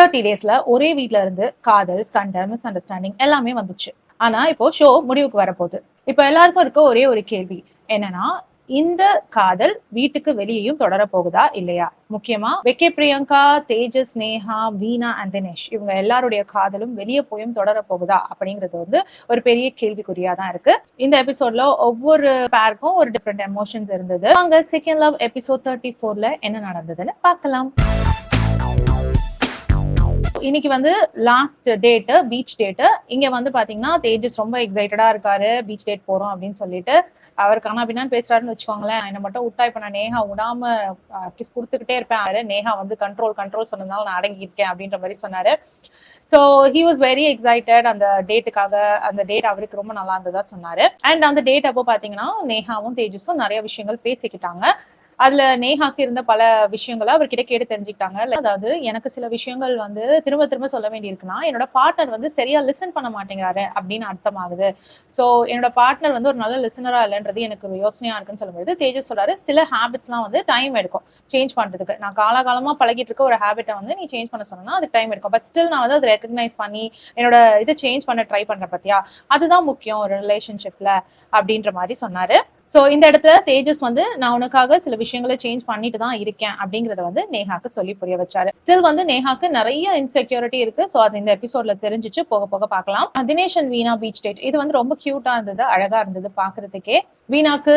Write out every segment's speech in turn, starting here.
30 டேஸ்ல ஒரே வீட்ல இருந்து காதல், சண்டை, மிஸ் அண்டர்ஸ்டாண்டிங் எல்லாமே வந்துச்சு. ஆனா இப்போ ஷோ முடிவுக்கு வரப்போகுது. இப்ப எல்லாருக்கும் இருக்க ஒரே ஒரு கேள்வி என்னன்னா, இந்த காதல் வீட்டுக்கு வெளியேயும் தொடர போகுதா இல்லையா? முக்கியமா வெக்கே பிரியங்கா, தேஜஸ், நேஹா, வீணா அண்ட் தினேஷ் இவங்க எல்லாருடைய காதலும் வெளியே போயும் தொடர போகுதா அப்படிங்கிறது வந்து ஒரு பெரிய கேள்விக்குறியா தான் இருக்கு. இந்த எபிசோட்ல ஒவ்வொரு பேருக்கும் ஒரு டிஃப்ரெண்ட் எமோஷன்ஸ் இருந்தது. அங்க செகண்ட் லவ் எபிசோட் 34ல என்ன நடந்ததுன்னு பார்க்கலாம். இன்னைக்கு வந்து லாஸ்ட் டேட்டு, பீச் டேட்டு. இங்க வந்து பாத்தீங்கன்னா தேஜஸ் ரொம்ப எக்ஸைட்டடா இருக்காரு, பீச் டேட் போறோம் அப்படின்னு சொல்லிட்டு. அவர் கண்ணா பின்னான்னு பேசுறாருன்னு வச்சுக்கோங்களேன். என்ன மட்டும் விட்டா இப்ப நான் நேஹா விடாம கிஸ் கொடுத்துக்கிட்டே இருப்பேன். நேஹா வந்து கண்ட்ரோல் சொன்னதுனால நான் அடங்கியிருக்கேன் அப்படின்ற மாதிரி சொன்னாரு. So he was very excited அந்த டேட்டுக்காக. அந்த டேட் அவருக்கு ரொம்ப நல்லா இருந்ததா சொன்னாரு. அண்ட் அந்த டேட் அப்போ பாத்தீங்கன்னா நேஹாவும் தேஜஸும் நிறைய விஷயங்கள் பேசிக்கிட்டாங்க. அதுல நேஹாக்கு இருந்த பல விஷயங்களை அவர்கிட்ட கேட்டு தெரிஞ்சுக்கிட்டாங்க. அதாவது எனக்கு சில விஷயங்கள் வந்து திரும்ப திரும்ப சொல்ல வேண்டியிருக்குன்னா என்னோட பார்ட்னர் வந்து சரியா லிசன் பண்ண மாட்டேங்கிறாரு அப்படின்னு அர்த்தமாகுது. ஸோ என்னோட பார்ட்னர் வந்து ஒரு நல்ல லிசனரா இல்லைன்றது எனக்கு ஒரு யோசனையா இருக்குன்னு சொல்லும்போது தேஜஸ் சொல்றாரு, சில ஹேபிட்ஸ்லாம் வந்து டைம் எடுக்கும் சேஞ்ச் பண்றதுக்கு. நான் காலகாலமா பழகிட்டு இருக்க ஒரு ஹேபிட்டை வந்து நீ சேஞ்ச் பண்ண சொன்னா அதுக்கு டைம் எடுக்கும். பட் ஸ்டில் நான் வந்து அதை ரெக்கக்னைஸ் பண்ணி என்னோட இதை சேஞ்ச் பண்ண ட்ரை பண்றேன் பத்தியா, அதுதான் முக்கியம் ஒரு ரிலேஷன்ஷிப்ல அப்படின்ற மாதிரி சொன்னாரு. சோ இந்த இடத்துல தேஜஸ் வந்து நான் உனக்காக சில விஷயங்களை சேஞ்ச் பண்ணிட்டு தான் இருக்கேன் அப்படிங்கறத வந்து நேஹாக்கு சொல்லி புரிய வச்சாரு. ஸ்டில் வந்து நேஹாக்கு நிறைய இன்செக்யூரிட்டி இருக்கு. சோ அது இந்த எபிசோட்ல தெரிஞ்சிச்சு, போக போக பார்க்கலாம். Dinesh and Veena beach date இது வந்து ரொம்ப கியூட்டா இருந்தது, அழகா இருந்தது பாக்குறதுக்கே. வீணாக்கு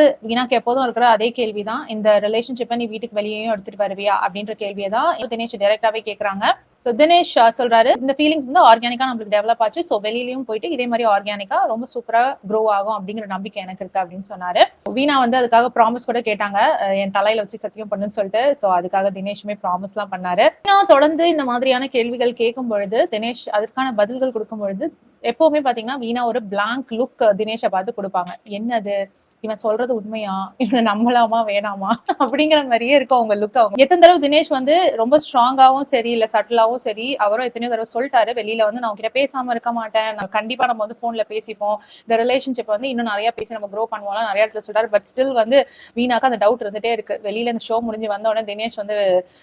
எப்போதும் இருக்கிற அதே கேள்விதான், இந்த ரிலேஷன்ஷிப்பை நீ வீட்டுக்கு வெளியேயும் எடுத்துட்டு வருவியா அப்படின்ற கேள்வியை தான் தினேஷ் டைரக்டாவே கேக்குறாங்க. சோ தினேஷ் சொல்றாரு, இந்த ஃபீலிங்ஸ் வந்து ஆர்கானிக்கா நம்மளுக்கு டெவலப் ஆச்சு. சோ வெளியிலயும் போயிட்டு இதே மாதிரி ஆர்கானிக்கா ரொம்ப சூப்பரா க்ரோ ஆகும் அப்படிங்கிற நம்பிக்கை எனக்கு இருக்கு அப்படின்னு சொன்னாரு. வீணா வந்து அதுக்காக ப்ராமிஸ் கூட கேட்டாங்க, என் தலையில வச்சு சத்தியம் பண்ணுன்னு சொல்லிட்டு. சோ அதுக்காக தினேஷுமே ப்ராமிஸ் எல்லாம் பண்ணாரு. தொடர்ந்து இந்த மாதிரியான கேள்விகள் கேட்கும் பொழுது தினேஷ் அதற்கான பதில்கள் கொடுக்கும் பொழுது எப்பவுமே பாத்தீங்கன்னா வீணா ஒரு பிளாங்க் லுக் தினேஷை பார்த்து கொடுப்பாங்க. என்னது இவன் சொல்றது உண்மையா, இவனை நம்பலாமா வேணாமா அப்படிங்கிற மாதிரியே இருக்கும் அவங்க லுக். அவங்க எத்தனை தடவை தினேஷ் வந்து ரொம்ப ஸ்ட்ராங்காவும் சரி இல்ல சட்டிலாவும் சரி அவரும் எத்தனையோ தடவை சொல்லிட்டாரு வெளியில வந்து நான் உங்ககிட்ட பேசாம இருக்க மாட்டேன், நான் கண்டிப்பா நம்ம வந்து போன்ல பேசிப்போம், இந்த ரிலேஷன்ஷிப் வந்து இன்னும் நிறைய பேசி நம்ம க்ரோ பண்ணுவோம் நிறைய இடத்துல சொல்றாரு. பட் ஸ்டில் வந்து வீணாக்கு அந்த டவுட் இருந்துட்டே இருக்கு. வெளியில இந்த ஷோ முடிஞ்சு வந்த உடனே தினேஷ் வந்து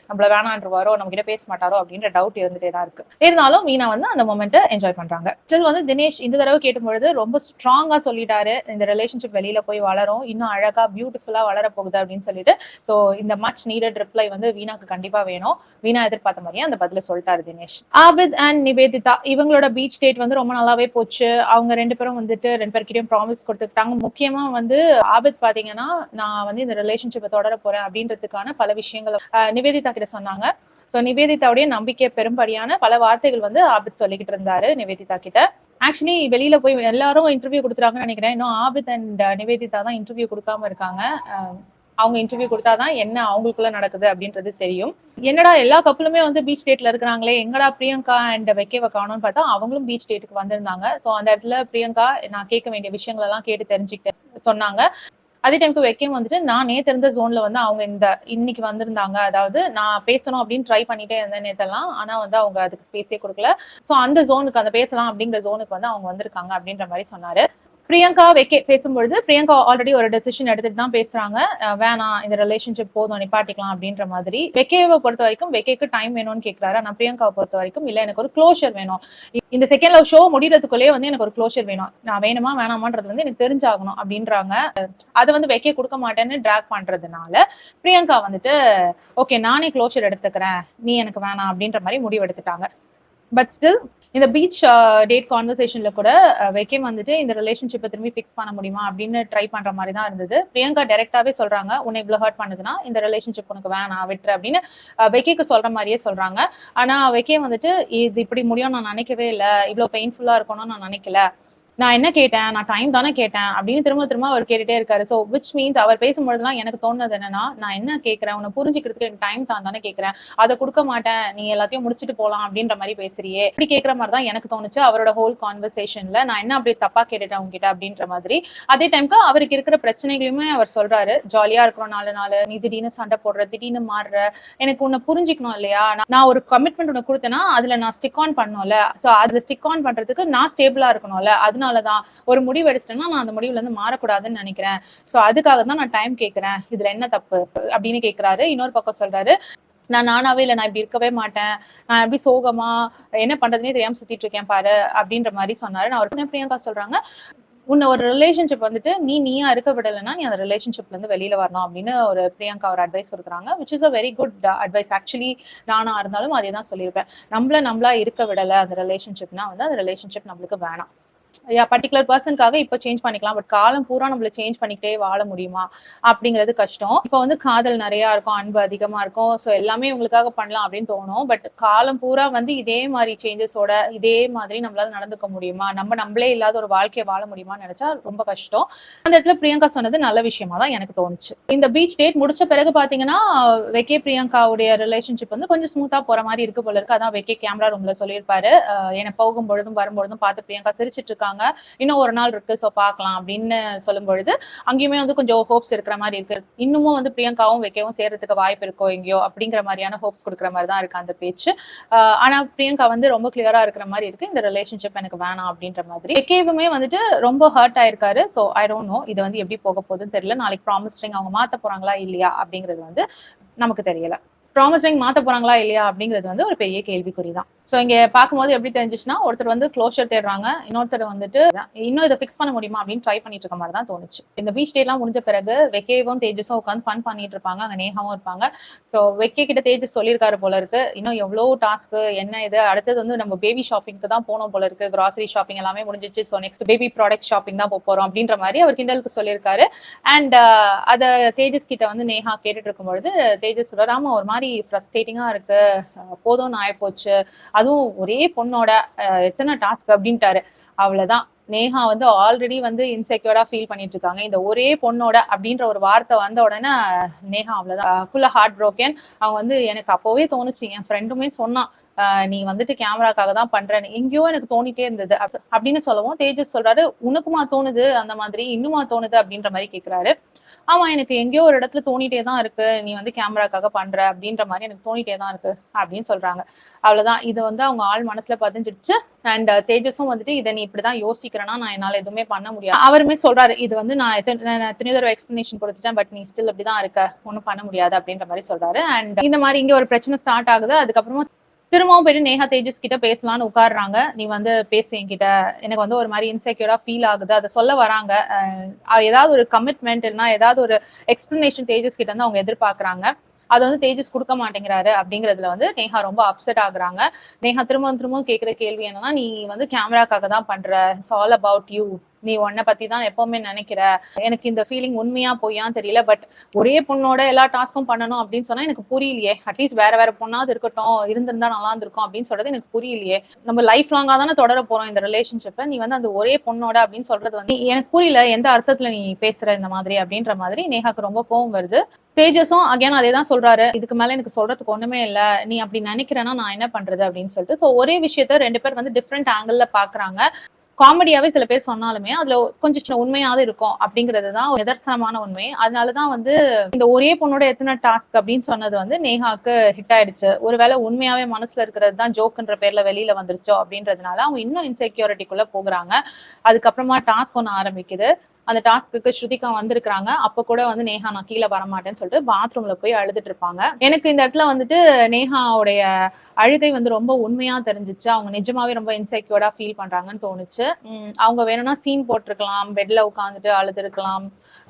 நம்மள வேணான்றுவாரோ, நம்ம கிட்ட பேச மாட்டாரோ அப்படின்ற டவுட் இருந்துட்டே தான் இருக்கு. இருந்தாலும் வீணா வந்து அந்த மொமெண்ட்டை என்ஜாய் பண்றாங்க. ஸ்டில் வந்து தினேஷ் இந்த தடவை கேட்டும்பொழுது ரொம்ப ஸ்ட்ராங்கா சொல்லிட்டாரு, இந்த ரிலேஷன்ஷிப் வெளியில போய் வளரும், இன்னும் அழகா பியூட்டிஃபுல்லா வளர போகுது அப்படின்னு சொல்லிட்டு. சோ இந்த மச் நீடட் ரிப்ளை வந்து வீணாக்கு கண்டிப்பா வேணும். வீணா எதிர்பார்த்த மாதிரியே அந்த பதில சொல்லிட்டாரு தினேஷ். ஆபித் அண்ட் நிவேதிதா இவங்களோட பீச் டேட் வந்து ரொம்ப நல்லாவே போச்சு. அவங்க ரெண்டு பேரும் வந்துட்டு ரெண்டு பேர்கிட்டயும் ப்ராமிஸ் கொடுத்துக்கிட்டாங்க. முக்கியமா வந்து ஆபித் பாத்தீங்கன்னா நான் வந்து இந்த ரிலேஷன்ஷிப்பை தொடர போறேன் அப்படின்றதுக்கான பல விஷயங்கள் நிவேதிதா கிட்ட சொன்னாங்க. சோ நிவேதிதாவுடைய நம்பிக்கை பெரும்படியான பல வார்த்தைகள் வந்து ஆபித் சொல்லிக்கிட்டு இருந்தாரு நிவேதிதா கிட்ட. ஆக்சுவலி வெளியில போய் எல்லாரும் இன்டர்வியூ கொடுத்துறாங்கன்னு நினைக்கிறேன். இன்னும் ஆபித் அண்ட் நிவேதிதா தான் இன்டர்வியூ கொடுக்காம இருக்காங்க. அவங்க இன்டர்வியூ கொடுத்தாதான் என்ன அவங்களுக்குள்ள நடக்குது அப்படின்றது தெரியும். என்னடா எல்லா கப்பலுமே வந்து பீச் டேட்ல இருக்கிறாங்களே, எங்கடா பிரியங்கா அண்ட் வெக்கேவை காணோம்னு பார்த்தா அவங்களும் பீச் டேட்டுக்கு வந்திருந்தாங்க. சோ அந்த இடத்துல பிரியங்கா நான் கேட்க வேண்டிய விஷயங்கள் எல்லாம் கேட்டு தெரிஞ்சுக்கிட்டு சொன்னாங்க. அதே டைமுக்கு வெக்கையும் வந்துட்டு நான் நேத்து இருந்த ஜோன்ல வந்து அவங்க இன்னைக்கு வந்திருந்தாங்க. அதாவது நான் பேசணும் அப்படின்னு ட்ரை பண்ணிட்டே இருந்தேன் நேத்தெல்லாம். ஆனா வந்து அவங்க அதுக்கு ஸ்பேஸே கொடுக்கல. சோ அந்த ஜோனுக்கு அந்த பேசலாம் அப்படிங்கிற ஜோனுக்கு வந்து அவங்க வந்திருக்காங்க அப்படின்ற மாதிரி சொன்னாரு. பிரியங்கா வெக்கே பேசும்பொழுது பிரியங்கா ஆல்ரெடி ஒரு டெசிஷன் எடுத்துட்டு தான் பேசுறாங்க. வேணாம் இந்த ரிலேஷன்ஷிப் போதும் நிப்பாட்டிக்கலாம் அப்படின்ற மாதிரி. வெக்கேவை பொறுத்த வரைக்கும் வெக்கேக்கு டைம் வேணும்னு கேட்கிறாரு. ஆனா பிரியங்காவை பொறுத்த வரைக்கும் இல்ல எனக்கு ஒரு க்ளோஷர் வேணும், இந்த செகண்ட் லவ் ஷோ முடியறதுக்குள்ளேயே வந்து எனக்கு ஒரு க்ளோஷர் வேணும், நான் வேணுமா வேணாமான்றது வந்து எனக்கு தெரிஞ்சாகணும் அப்படின்றாங்க. அதை வந்து வெக்கே கொடுக்க மாட்டேன்னு டிராக் பண்றதுனால பிரியங்கா வந்துட்டு ஓகே நானே க்ளோஷர் எடுத்துக்கிறேன், நீ எனக்கு வேணாம் அப்படின்ற மாதிரி முடிவு எடுத்துட்டாங்க. பட் ஸ்டில் இந்த பீச் டேட் கான்வர்சேஷன்ல கூட வெக்கேம் வந்துட்டு இந்த ரிலேஷன்ஷிப்பை திரும்பி ஃபிக்ஸ் பண்ண முடியுமா அப்படின்னு ட்ரை பண்ற மாதிரி தான் இருந்தது. பிரியங்கா டைரக்டாவே சொல்றாங்க, உன்னை இவ்வளவு ஹர்ட் பண்ணுதுன்னா இந்த ரிலேஷன்ஷிப் உனக்கு வேணாம் விட்டுரு அப்படின்னு வெக்கேக்கு சொல்ற மாதிரியே சொல்றாங்க. ஆனா வெக்கே வந்துட்டு இது இப்படி முடியும் நான் நினைக்கவே இல்லை, இவ்வளவு பெயின்ஃபுல்லா இருக்கணும்னு நான் நினைக்கல, நான் என்ன கேட்டேன், நான் டைம் தானே கேட்டேன் அப்படின்னு திரும்ப திரும்ப அவர் கேட்டுட்டே இருக்காரு. ஸோ விச் மீன்ஸ் அவர் பேசும்பொழுதுலாம் எனக்கு தோணுது என்னன்னா, நான் என்ன கேட்கறேன், உன்னை புரிஞ்சுக்கிறதுக்கு எனக்கு டைம் தானே கேட்கறேன், அதை கொடுக்க மாட்டேன், நீ எல்லாத்தையும் முடிச்சுட்டு போலாம் அப்படின்ற மாதிரி பேசுறியே, இப்படி கேட்கற மாதிரி தான் எனக்கு தோணுச்சு அவரோட ஹோல் கான்வர்சேஷன்ல. நான் என்ன அப்படி தப்பா கேட்டுட்டேன் உங்ககிட்ட அப்படின்ற மாதிரி. அதே டைமுக்கு அவருக்கு இருக்கிற பிரச்சனைகளையுமே அவர் சொல்றாரு, ஜாலியா இருக்கிறோம் 4 நாள், நீ திடீர்னு சண்டை போடுற, திடீர்னு மாறுற, எனக்கு உன்னை புரிஞ்சுக்கணும் இல்லையா, நான் ஒரு கமிட்மெண்ட் உனக்கு கொடுத்தேன்னா அதுல நான் ஸ்டிக் ஆன் பண்ணணும்ல, ஸோ அதுல ஸ்டிக் ஆன் பண்றதுக்கு நான் ஸ்டேபிளா இருக்கணும்ல, அதனாலதான் ஒரு முடிவு எடுத்துட்டேன்னா நான் அந்த முடிவுல இருந்து மாறக்கூடாதுன்னு நினைக்கிறேன், சோ அதுக்காக தான் நான் டைம் கேட்கிறேன், இதுல என்ன தப்பு அப்படின்னு கேட்கிறாரு. இன்னொரு பக்கம் சொல்றாரு, நான் நானாவே இல்லை, நான் இப்படி இருக்கவே மாட்டேன், நான் எப்படி சோகமா என்ன பண்றதுனே தெரியாம சுத்திட்டு இருக்கேன் பாரு அப்படின்ற மாதிரி சொன்னாரு. நான் ஒரு பிரியங்கா சொல்றாங்க, உன்னை ஒரு ரிலேஷன்ஷிப் வந்துட்டு நீயா இருக்க விடலைன்னா நீ அந்த ரிலேஷன்ஷிப்ல இருந்து வெளியில வரணும் அப்படின்னு ஒரு பிரியங்கா ஒரு அட்வைஸ் கொடுக்குறாங்க. Which is a very good advice. Actually நானா இருந்தாலும் அதே தான் சொல்லியிருப்பேன். நம்மளா இருக்க விடலை அந்த ரிலேஷன்ஷிப்னா வந்து அந்த ரிலேஷன்ஷிப் நம்மளுக்கு வேணாம். பர்டிகுலர் பர்சனுக்காக இப்ப சேஞ்ச் பண்ணிக்கலாம், பட் காலம் பூரா நம்மள சேஞ்ச் பண்ணிக்கிட்டே வாழ முடியுமா அப்படிங்கிறது கஷ்டம். இப்ப வந்து காதல் நிறைய இருக்கும், அன்பு அதிகமா இருக்கும், ஸோ எல்லாமே இவங்களுக்காக பண்ணலாம் அப்படின்னு தோணும். பட் காலம் பூரா வந்து இதே மாதிரி சேஞ்சஸோட இதே மாதிரி நம்மளால நடந்துக்க முடியுமா, நம்மளே இல்லாத ஒரு வாழ்க்கையை வாழ முடியுமான்னு நினைச்சா ரொம்ப கஷ்டம். அந்த இடத்துல பிரியங்கா சொன்னது நல்ல விஷயமா தான் எனக்கு தோணுச்சு. இந்த பீச் டேட் முடிச்ச பிறகு பாத்தீங்கன்னா வெக்கே பிரியங்காவுடைய ரிலேஷன்ஷிப் வந்து கொஞ்சம் ஸ்மூத்தா போற மாதிரி இருக்கு போல இருக்கு. அதான் வெக்கே கேமரா ரூம்ல சொல்லியிருப்பாரு, என்னை போகும் பொழுதும் வரும்பொழுதும் பார்த்து பிரியங்கா சிரிச்சிட்டு இருக்காங்க, இன்னும் ஒரு நாள் இருக்கு, சோ பார்க்கலாம் அப்படின்னு சொல்லும் பொழுது அங்கேயுமே வந்து கொஞ்சம் ஹோப்ஸ் இருக்கிற மாதிரி இருக்கு. இன்னமும் வந்து பிரியங்காவும் வெக்கவும் சேர்றதுக்கு வாய்ப்பு இருக்கோ எங்கேயோ அப்படிங்கிற மாதிரியான ஹோப்ஸ் கொடுக்குற மாதிரி தான் இருக்கு அந்த பேச்சு. ஆனா பிரியங்கா வந்து ரொம்ப கிளியரா இருக்கிற மாதிரி இருக்கு, இந்த ரிலேஷன்ஷிப் எனக்கு வேணாம் அப்படின்ற மாதிரி. வெக்கேவுமே வந்துட்டு ரொம்ப ஹர்ட் ஆயிருக்காரு. ஸோ ஐ டோன்ட் நோ இது வந்து எப்படி போக போகுதுன்னு தெரியல. நாளைக்கு ப்ராமிஸ் ரிங் அவங்க மாத்த போறாங்களா இல்லையா அப்படிங்கிறது வந்து நமக்கு தெரியல. ப்ராமிஸ் ரிங் மாத்த போறாங்களா இல்லையா அப்படிங்கிறது வந்து ஒரு பெரிய கேள்விக்குறி தான். ஸோ இங்க பார்க்கும்போது எப்படி தெரிஞ்சிச்சுன்னா, ஒருத்தர் வந்து க்ளோஷர் தேடுறாங்க, இன்னொருத்தர் வந்துட்டு இன்னும் இதை ஃபிக்ஸ் பண்ண முடியுமா அப்படின்னு ட்ரை பண்ணிட்டு இருக்க மாதிரி தான் தோணுச்சு. இந்த பீச் டே எல்லாம் முடிஞ்ச பிறகு வெக்கேவும் தேஜஸும் உட்காந்து ஃபன் பண்ணிட்டு இருப்பாங்க, அங்க நேஹாவும் இருப்பாங்க. ஸோ வெக்கே கிட்ட தேஜஸ் சொல்லியிருக்காரு போல இருக்கு, இன்னும் எவ்வளோ டாஸ்க் என்ன இது, அடுத்தது வந்து நம்ம பேபி ஷாப்பிங்க்கு தான் போனோம் போல இருக்கு, கிராசரி ஷாப்பிங் எல்லாமே முடிஞ்சிச்சு, so next baby product shopping தான் போறோம் அப்படின்ற மாதிரி அவர் கிண்டலுக்கு சொல்லியிருக்காரு. அண்ட் அதை தேஜஸ் கிட்ட வந்து நேஹா கேட்டுட்டு இருக்கும்பொழுது தேஜஸ் சொல்றாம ஒரு மாதிரி ஃப்ரஸ்ட்ரேட்டிங்கா இருக்கு, போதும்னு ஆயிப்போச்சு, அதுவும் ஒரே பொண்ணோட எத்தனை டாஸ்க் அப்படின்ட்டாரு. அவ்வளவுதான், நேஹா வந்து ஆல்ரெடி வந்து இன்செக்யூரா ஃபீல் பண்ணிட்டு இருக்காங்க. இந்த ஒரே பொண்ணோட அப்படின்ற ஒரு வார்த்தை வந்த உடனே நேஹா அவ்வளவுதான் ஃபுல்லா ஹார்ட் ப்ரோக்கன். அவங்க வந்து எனக்கு அப்போவே தோணுச்சு, என் ஃப்ரெண்டுமே சொன்னான், நீ வந்துட்டு கேமராக்காக தான் பண்றேன்னு, எங்கேயோ எனக்கு தோணிட்டே இருந்தது அப்படின்னு சொல்லவும் தேஜஸ் சொல்றாரு, உனக்குமா தோணுது அந்த மாதிரி, இன்னுமா தோணுது அப்படின்ற மாதிரி கேட்கிறாரு. ஆமா, எனக்கு எங்கேயோ ஒரு இடத்துல தோணிட்டே தான் இருக்கு, நீ வந்து கேமராக்காக பண்ற அப்படின்ற மாதிரி எனக்கு தோணிட்டே தான் இருக்கு அப்படின்னு சொல்றாங்க. அவ்வளவுதான், இது வந்து அவங்க ஆள் மனசுல பதிஞ்சிடுச்சு. அண்ட் தேஜஸும் வந்துட்டு இதை நீ இப்படிதான் யோசிக்கிறேன்னா நான் என்னால எதுவுமே பண்ண முடியாது. அவருமே சொல்றாரு, இது வந்து நான் எத்தனையோ தடவை எக்ஸ்பிளனேஷன் கொடுத்துட்டேன், பட் நீ ஸ்டில் அப்படிதான் இருக்க, ஒன்னும் பண்ண முடியாது அப்படின்ற மாதிரி சொல்றாரு. அண்ட் இந்த மாதிரி இங்க ஒரு பிரச்சனை ஸ்டார்ட் ஆகுது. அதுக்கப்புறமா திரும்பவும் போயிட்டு நேஹா தேஜஸ் கிட்ட பேசலாம்னு உட்காடுறாங்க. நீ வந்து பேசு என்கிட்ட, எனக்கு வந்து ஒரு மாதிரி இன்செக்யூரா ஃபீல் ஆகுது, அதை சொல்ல வராங்க. ஏதாவது ஒரு கமிட்மெண்ட் இல்லைன்னா ஏதாவது ஒரு எக்ஸ்பிளனேஷன் தேஜஸ் கிட்ட வந்து அவங்க எதிர்பார்க்கறாங்க. அதை வந்து தேஜஸ் கொடுக்க மாட்டேங்கிறாரு. அப்படிங்கிறதுல வந்து நேஹா ரொம்ப அப்செட் ஆகுறாங்க. நேஹா திரும்பவும் கேட்கிற கேள்வி என்னன்னா, நீ வந்து கேமராக்காக தான் பண்ற, இட்ஸ் ஆல் அபவுட் யூ, நீ உன்னை பத்தி தான் எப்பவுமே நினைக்கிற, எனக்கு இந்த ஃபீலிங் உண்மையா பொய்யான்னு தெரியல, பட் ஒரே பொண்ணோட எல்லா டாஸ்க்கும் பண்ணணும் அப்படின்னு சொன்னா எனக்கு புரியலையே, அட்லீஸ்ட் வேற பொண்ணாவது இருக்கட்டும், இருந்திருந்தா நல்லா இருந்திருக்கும் அப்படின்னு சொல்றது எனக்கு புரியலையே, நம்ம லைஃப் லாங்கா தானே தொடர போறோம் இந்த ரிலேஷன்ஷிப்பை, நீ வந்து அந்த ஒரே பொண்ணோட அப்படின்னு சொல்றது வந்து எனக்கு புரியல, எந்த அர்த்தத்துல நீ பேசுற இந்த மாதிரி அப்படின்ற மாதிரி நேஹாக்கு ரொம்ப கோவம் வருது. தேஜஸும் அகைன் அதே தான் சொல்றாரு, இதுக்கு மேல எனக்கு சொல்றதுக்கு ஒண்ணுமே இல்ல, நீ அப்படி நினைக்கிறேன்னா நான் என்ன பண்றது அப்படின்னு சொல்லிட்டு. ஸோ ஒரே விஷயத்த ரெண்டு பேர் வந்து டிஃப்ரெண்ட் ஆங்கிள் பாக்குறாங்க. காமெடியாவே சில பேர் சொன்னாலுமே அதுல கொஞ்சம் சின்ன உண்மையாவது இருக்கும் அப்படிங்கிறது தான் நிதர்சனமான உண்மை. அதனாலதான் வந்து இந்த ஒரே பொண்ணோட எத்தனை டாஸ்க் அப்படின்னு சொன்னது வந்து நேஹாக்கு ஹிட் ஆயிடுச்சு. ஒருவேளை உண்மையாவே மனசுல இருக்கிறது தான் ஜோக்குன்ற பேர்ல வெளியில வந்துருச்சோ அப்படின்றதுனால அவங்க இன்னும் இன்செக்யூரிட்டிக்குள்ள போகுறாங்க. அதுக்கப்புறமா டாஸ்க் ஒன்று ஆரம்பிக்குது. அந்த டாஸ்க்கு ஸ்ருதிகா வந்திருக்காங்க. அப்ப கூட வந்து நேஹா நான் கீழே வரமாட்டேன்னு சொல்லிட்டு பாத்ரூம்ல போய் அழுதுட்டு இருப்பாங்க. எனக்கு இந்த இடத்துல வந்துட்டு நேஹாவுடைய அழுகை வந்து ரொம்ப உண்மையா தெரிஞ்சிச்சு. அவங்க நிஜமாவே ரொம்ப இன்செக்யூர்டா ஃபீல் பண்றாங்கன்னு தோணுச்சு. அவங்க வேணும்னா சீன் போட்டிருக்கலாம், பெட்ல உட்காந்துட்டு அழுது இருக்கலாம்,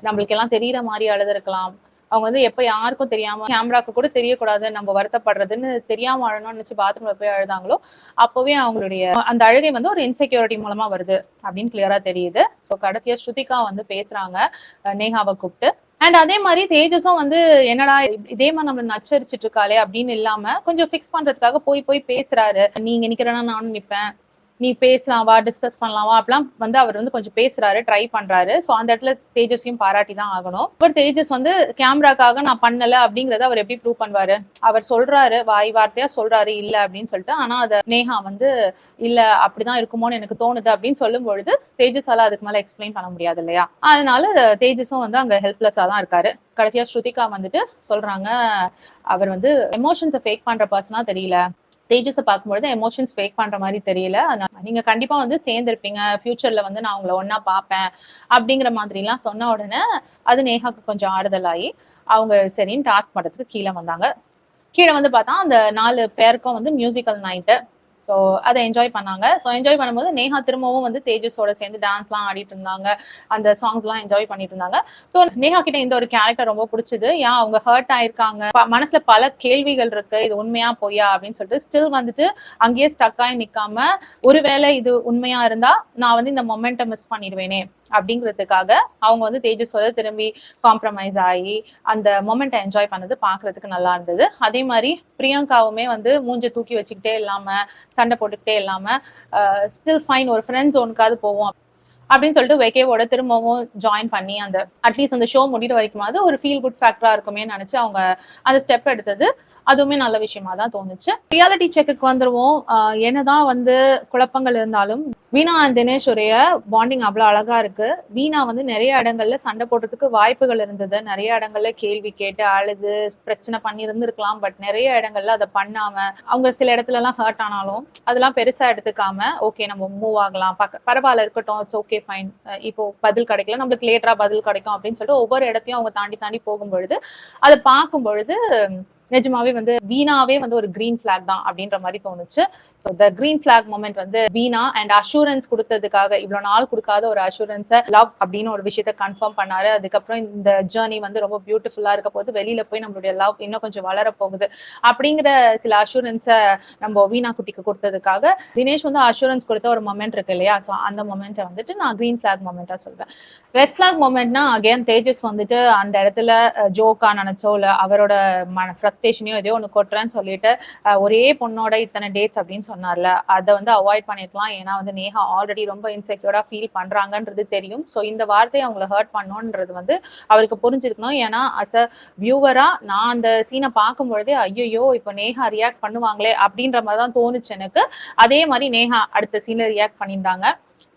நம்மளுக்கு எல்லாம் தெரியற மாதிரி அழுது இருக்கலாம். அவங்க வந்து எப்ப யாருக்கும் தெரியாம, கேமராக்கு கூட தெரியக்கூடாது நம்ம வருத்தப்படுறதுன்னு தெரியாம அழணும்னு நினைச்சு பாத்ரூம்ல போய் அழுதாங்களோ, அப்பவே அவங்களுடைய அந்த அழுகை வந்து ஒரு இன்செக்யூரிட்டி மூலமா வருது அப்படின்னு கிளியரா தெரியுது. ஸோ கடைசியா ஸ்ருதிகா வந்து பேசுறாங்க நேஹாவை கூப்பிட்டு. அண்ட் அதே மாதிரி தேஜஸும் வந்து என்னடா இதே மாதிரி நம்ம நச்சரிச்சிட்டு இருக்காளே அப்படின்னு இல்லாம கொஞ்சம் ஃபிக்ஸ் பண்றதுக்காக போய் பேசுறாரு. நீங்க நிக்கிறேன்னா நானும் நிப்பேன், நீ பேசலாம் வா, டிஸ்கஸ் பண்ணலாம் வா, அப்படிலாம் வந்து அவர் வந்து கொஞ்சம் பேசுறாரு, ட்ரை பண்றாரு. ஸோ அந்த இடத்துல தேஜஸையும் பாராட்டி தான் ஆகணும். பட் தேஜஸ் வந்து கேமராக்காக நான் பண்ணல அப்படிங்கறத அவர் எப்படி ப்ரூவ் பண்ணுவாரு? அவர் சொல்றாரு, வாய் வார்த்தையா சொல்றாரு இல்ல அப்படின்னு சொல்லிட்டு, ஆனா அதை நேஹா வந்து இல்ல அப்படிதான் இருக்குமோன்னு எனக்கு தோணுது அப்படின்னு சொல்லும் பொழுது தேஜஸால அதுக்கு மேல எக்ஸ்பிளைன் பண்ண முடியாது இல்லையா? அதனால தேஜஸும் வந்து அங்க ஹெல்ப்லெஸ்ஸா தான் இருக்காரு. கடைசியா ஸ்ருதிகா வந்துட்டு சொல்றாங்க, அவர் வந்து எமோஷன்ஸை ஃபேக் பண்ற பர்சனா தெரியல, தேஜஸை பார்க்கும்பொழுது எமோஷன்ஸ் ஃபேக் பண்ற மாதிரி தெரியல, நீங்க கண்டிப்பா வந்து சேர்ந்திருப்பீங்க, ஃபியூச்சர்ல வந்து நான் உங்களை ஒன்னா பார்ப்பேன் அப்படிங்கிற மாதிரி எல்லாம் சொன்ன உடனே அது நேஹாக்கு கொஞ்சம் ஆறுதலாகி அவங்க சரின்னு டாஸ்க் பண்றதுக்கு கீழே வந்தாங்க. கீழே வந்து பார்த்தா அந்த 4 பேருக்கும் வந்து மியூசிக்கல் நைட்டு. ஸோ அதை என்ஜாய் பண்ணாங்க. ஸோ என்ஜாய் பண்ணும்போது நேஹா திரும்பவும் வந்து தேஜஸோட சேர்ந்து டான்ஸ்லாம் ஆடிட்டு இருந்தாங்க. அந்த சாங்ஸ்லாம் என்ஜாய் பண்ணிட்டு இருந்தாங்க. ஸோ நேஹா கிட்ட இந்த ஒரு கேரக்டர் ரொம்ப பிடிச்சது. ஏன் அவங்க ஹர்ட் ஆயிருக்காங்க, மனசுல பல கேள்விகள் இருக்கு, இது உண்மையா பொய்யா அப்படின்னு சொல்லிட்டு ஸ்டில் வந்துட்டு அங்கேயே ஸ்டக் ஆகி நிக்காம, ஒருவேளை இது உண்மையா இருந்தா நான் வந்து இந்த மொமெண்ட்டை மிஸ் பண்ணிடுவேனே அப்படிங்கிறதுக்காக அவங்க வந்து தேஜஸோட திரும்பி காம்ப்ரமைஸ் ஆகி அந்த மொமெண்ட்டை என்ஜாய் பண்ணது பார்க்கறதுக்கு நல்லா இருந்தது. அதே மாதிரி பிரியங்காவுமே வந்து மூஞ்ச தூக்கி வச்சுக்கிட்டே இல்லாம, சண்டை போட்டுக்கிட்டே இல்லாம, ஸ்டில் ஃபைன், ஒரு ஃப்ரெண்ட் ஜோனுக்காவது போவோம் அப்படின்னு சொல்லிட்டு வெகேவோட திரும்பவும் ஜாயின் பண்ணி அந்த அட்லீஸ்ட் அந்த ஷோ முடிகிற வரைக்குமாவது ஒரு ஃபீல் குட் ஃபேக்டரா இருக்குமே நினைச்சு அவங்க அந்த ஸ்டெப் எடுத்தது அதுவுமே நல்ல விஷயமா தான் தோணுச்சு. ரியாலிட்டி செக்குக்கு வந்துருவோம். என்னதான் வந்து குழப்பங்கள் இருந்தாலும் வீணா அண்ட் தினேஷ் உடைய பாண்டிங் அவ்வளோ அழகா இருக்கு. வீணா வந்து நிறைய இடங்கள்ல சண்டை போடுறதுக்கு வாய்ப்புகள் இருந்தது. நிறைய இடங்கள்ல கேள்வி கேட்டு அழுது பிரச்சனை பண்ணி இருந்திருக்கலாம். பட் நிறைய இடங்கள்ல அதை பண்ணாம அவங்க சில இடத்துல எல்லாம் ஹர்ட் ஆனாலும் அதெல்லாம் பெருசா எடுத்துக்காம ஓகே நம்ம மூவ் ஆகலாம், பரவாயில்ல இருக்கட்டும், இட்ஸ் ஓகே ஃபைன், இப்போ பதில் கிடைக்கல நம்மளுக்கு லேட்டரா பதில் கிடைக்கும் அப்படின்னு சொல்லிட்டு ஒவ்வொரு இடத்தையும் அவங்க தாண்டி தாண்டி போகும்பொழுது அதை பார்க்கும் பொழுது நிஜமாவே வந்து வீணாவே வந்து ஒரு கிரீன் பிளாக் தான் அப்படின்ற மாதிரி தோணுச்சு. So the green black moment வந்து வீணா அண்ட் அஷூரன்ஸ் கொடுத்ததுக்காக, இவ்வளவு நாள் கொடுக்காத ஒரு அஷூரன்ஸை லவ் அப்படின்னு ஒரு விஷயத்த கன்ஃபார்ம் பண்ணாரு. அதுக்கப்புறம் இந்த ஜேர்னி வந்து ரொம்ப பியூட்டிஃபுல்லா இருக்க போது, வெளியில போய் நம்மளுடைய லவ் இன்னும் கொஞ்சம் வளர போகுது அப்படிங்கிற சில அஷூரன்ஸை நம்ம வீணா குட்டிக்கு கொடுத்ததுக்காக தினேஷ் வந்து அஷூரன்ஸ் கொடுத்த ஒரு மொமெண்ட் இருக்கு இல்லையா, ஸோ அந்த மொமெண்ட்டை வந்துட்டு நான் கிரீன் பிளாக் மொமெண்டா சொல்றேன். ரெட் பிளாக் மொமெண்ட்னா அகேன் தேஜஸ் வந்துட்டு அந்த இடத்துல ஜோக்கா நினைச்சோ இல்ல அவரோட ஃப்ரஸ்ட்ரேஷனையோ எதையோ ஒன்று கொட்டுறேன்னு சொல்லிட்டு ஒரே பொண்ணோட இத்தனை டேட்ஸ் அப்படின்னு சொன்னார்ல, அதை வந்து அவாய்ட் பண்ணிருக்கலாம். ஏன்னா வந்து நேஹா ஆல்ரெடி ரொம்ப இன்செக்யூரா ஃபீல் பண்றாங்கன்றது தெரியும். ஸோ இந்த வார்த்தையை அவங்களை ஹர்ட் பண்ணணுன்றது வந்து அவருக்கு புரிஞ்சிருக்கணும். ஏன்னா அஸ் அ வியூவரா நான் அந்த சீனை பார்க்கும்பொழுதே ஐயோ இப்போ நேஹா ரியாக்ட் பண்ணுவாங்களே அப்படின்ற மாதிரி தான் தோணுச்சு எனக்கு. அதே மாதிரி நேஹா அடுத்த சீன்ல ரியாக்ட் பண்ணியிருந்தாங்க.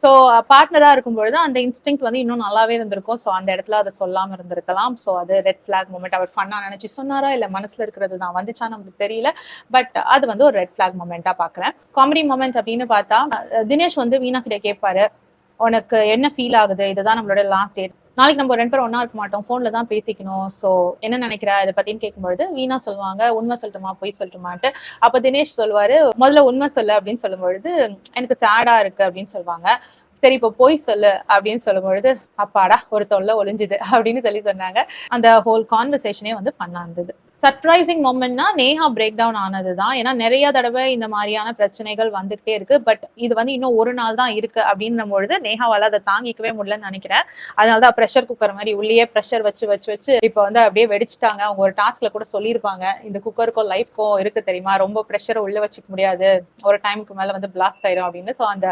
ஸோ பார்ட்னரா இருக்கும்பொழுது அந்த இன்ஸ்டிங் வந்து இன்னும் நல்லாவே இருந்திருக்கும். ஸோ அந்த இடத்துல அதை சொல்லாம இருந்திருக்கலாம். ஸோ அது ரெட் பிளாக் மூமெண்ட். அவர் ஃபன்னா நினைச்சு சொன்னாரா இல்ல மனசுல இருக்கிறது தான் வந்துச்சா நமக்கு தெரியல. பட் அது வந்து ஒரு ரெட் பிளாக் மூமெண்டா பாக்குறேன். காமெடி மூமெண்ட் அப்படின்னு பார்த்தா தினேஷ் வந்து வீணா கிட்ட கேட்பாரு, உனக்கு என்ன ஃபீல் ஆகுது, இதுதான் நம்மளோட லாஸ்ட் டேட், நாளைக்கு நம்ம 2 பேரும் ஒன்னா இருக்க மாட்டோம், போன்ல தான் பேசிக்கணும், சோ என்ன நினைக்கிற இதை பத்தின்னு கேட்கும்பொழுது வீணா சொல்லுவாங்க உண்மை சொல்லட்டுமா பொய் சொல்லட்டுமான்ட்டு. அப்ப தினேஷ் சொல்லுவாரு முதல்ல உண்மை சொல்லு அப்படின்னு சொல்லும்பொழுது எனக்கு சேடா இருக்கு அப்படின்னு சொல்லுவாங்க. சரி இப்போ போய் சொல்லு அப்படின்னு சொல்லும் பொழுது அப்பாடா ஒரு தொல்லை ஒளிஞ்சுது அப்படின்னு சொன்னாங்க. அந்த ஹோல் கான்வர்சேஷனே வந்து ஃபன்னா இருந்தது. சர்ப்ரைசிங் மொமெண்ட்னா நேஹா பிரேக் டவுன் ஆனதுதான். ஏன்னா நிறைய தடவை இந்த மாதிரியான பிரச்சனைகள் வந்துகிட்டே இருக்கு. பட் இது வந்து இன்னும் ஒரு நாள் தான் இருக்கு அப்படின்னும் பொழுது நேஹாவால அதை தாங்கிக்கவே முடியலன்னு நினைக்கிறேன். அதனாலதான் ப்ரெஷர் குக்கர் மாதிரி உள்ளே ப்ரெஷர் வச்சு வச்சு வச்சு இப்போ வந்து அப்படியே வெடிச்சிட்டாங்க. அவங்க ஒரு டாஸ்க்ல கூட சொல்லியிருப்பாங்க, இந்த குக்கருக்கும் லைஃப்க்கும் இருக்கு தெரியுமா, ரொம்ப ப்ரெஷரை உள்ள வச்சுக்க முடியாது, ஒரு டைமுக்கு மேல வந்து பிளாஸ்ட் ஆயிடும் அப்படின்னு. ஸோ அந்த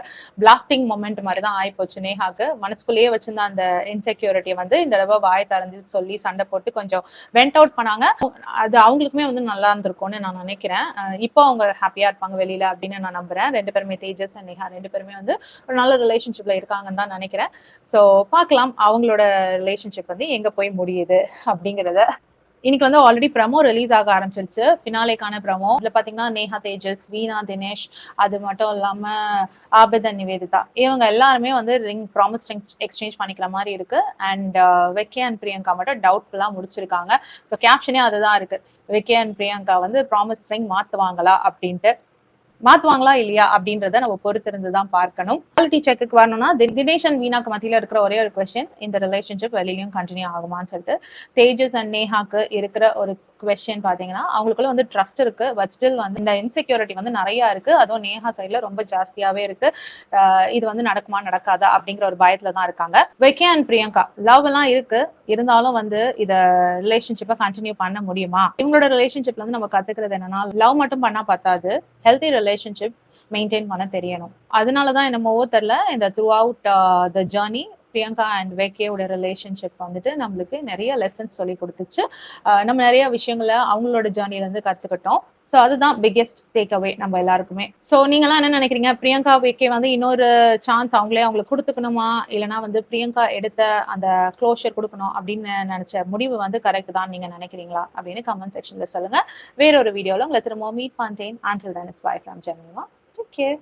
பிளாஸ்டிங் மொமெண்ட் மாதிரிதான் ஆயிப்போச்சு நேஹாக்கு. மனசுக்குள்ளேயே வச்சிருந்த அந்த இன்செக்யூரிட்டியை வந்து இந்த தடவை வாய் திறந்து சொல்லி சண்டை போட்டு கொஞ்சம் வெண்ட் அவுட் பண்ணாங்க. அது அவங்களுக்குமே வந்து நல்லா இருந்திருக்கும்னு நான் நினைக்கிறேன். இப்போ அவங்க ஹாப்பியா இருப்பாங்க வெளியில அப்படின்னு நான் நம்புறேன். 2 பேருமே தேஜஸ் அண்ட் நேஹா 2 பேருமே வந்து ஒரு நல்ல ரிலேஷன்ஷிப்ல இருக்காங்கன்னு தான் நினைக்கிறேன். ஸோ பார்க்கலாம் அவங்களோட ரிலேஷன்ஷிப் வந்து எங்க போய் முடியுது அப்படிங்கிறத. இன்னைக்கு வந்து ஆல்ரெடி ப்ரமோ ரிலீஸ் ஆக ஆரம்பிச்சிருச்சு, ஃபினாலேக்கான ப்ரமோ. இதுல பாத்தீங்கன்னா நேஹா தேஜஸ், வீணா தினேஷ், அது மட்டும் இல்லாம ஆபித் அண்ட் நிவேதிதா, இவங்க எல்லாருமே வந்து ப்ராமிஸ் ரிங் எக்ஸ்சேஞ்ச் பண்ணிக்கிற மாதிரி இருக்கு. அண்ட் வெக்கே அண்ட் பிரியங்கா மட்டும் டவுட்ஃபுல்லா முடிச்சிருக்காங்க. ஸோ கேப்ஷனே அதுதான் இருக்கு, வெக்கே அண்ட் பிரியங்கா வந்து ப்ராமிஸ் ரிங் மாத்துவாங்களா அப்படின்ட்டு. மாத்துவாங்களா இல்லையா அப்படின்றத நம்ம பொறுத்திருந்து தான் பார்க்கணும். குவாலிட்டி செக்குக்கு வரணும்னா தினேஷ் அண்ட் வீணாக்கு மத்தியில இருக்கிற ஒரே ஒரு கொஸ்டின், இந்த ரிலேஷன்ஷிப் வெளியிலயும் கண்டினியூ ஆகுமான்னு சொல்லிட்டு. தேஜஸ் அண்ட் நேஹாக்கு இருக்கிற ஒரு கொஸ்டின் பாத்தீங்கன்னா அவங்களுக்குள்ள வந்து ட்ரஸ்ட் இருக்கு, பட் ஸ்டில் வந்து இந்த இன்செக்யூரிட்டி வந்து நிறைய இருக்கு. அதுவும் நேஹா சைட்ல ரொம்ப ஜாஸ்தியாவே இருக்கு. இது வந்து நடக்குமா நடக்காதா அப்படிங்கிற ஒரு பயத்துல தான் இருக்காங்க. வெக்கே அண்ட் பிரியங்கா லவ் எல்லாம் இருக்கு, இருந்தாலும் வந்து இத ரிலேஷன்ஷிப்பை கண்டினியூ பண்ண முடியுமா? இவங்களோட ரிலேஷன்ஷிப்ல வந்து நம்ம கத்துக்கிறது என்னன்னா, லவ் மட்டும் பண்ணா பத்தாது, ஹெல்தி ரிலேஷன்ஷிப் மெயின்டைன் பண்ண தெரியணும். அதனாலதான் என்னமோ தெரியல, இந்த throughout the journey Priyanka and வெக்கேயோட ரிலேஷன்ஷிப் வந்துட்டு நம்மளுக்கு நிறைய லெசன்ஸ் சொல்லி கொடுத்துச்சு. நம்ம நிறைய விஷயங்களை அவங்களோட ஜேர்னில இருந்து கத்துக்கிட்டோம். ஸோ அதுதான் பிக்கெஸ்ட் டேக் அவே நம்ம எல்லாருக்குமே. ஸோ நீங்களாம் என்ன நினைக்கிறீங்க? பிரியங்கா வெக்கே வந்து இன்னொரு சான்ஸ் அவங்களுக்கு கொடுத்துக்கணுமா, இல்லைன்னா வந்து பிரியங்கா எடுத்த அந்த க்ளோஷர் கொடுக்கணும் அப்படின்னு நினைச்ச முடிவு வந்து கரெக்ட் தான் நீங்க நினைக்கிறீங்களா அப்படின்னு கமெண்ட் செக்ஷன்ல சொல்லுங்க. வேறொரு வீடியோல உங்களை திரும்ப மீட் பண்றேன். Until then, it's bye from Jemima. Take care.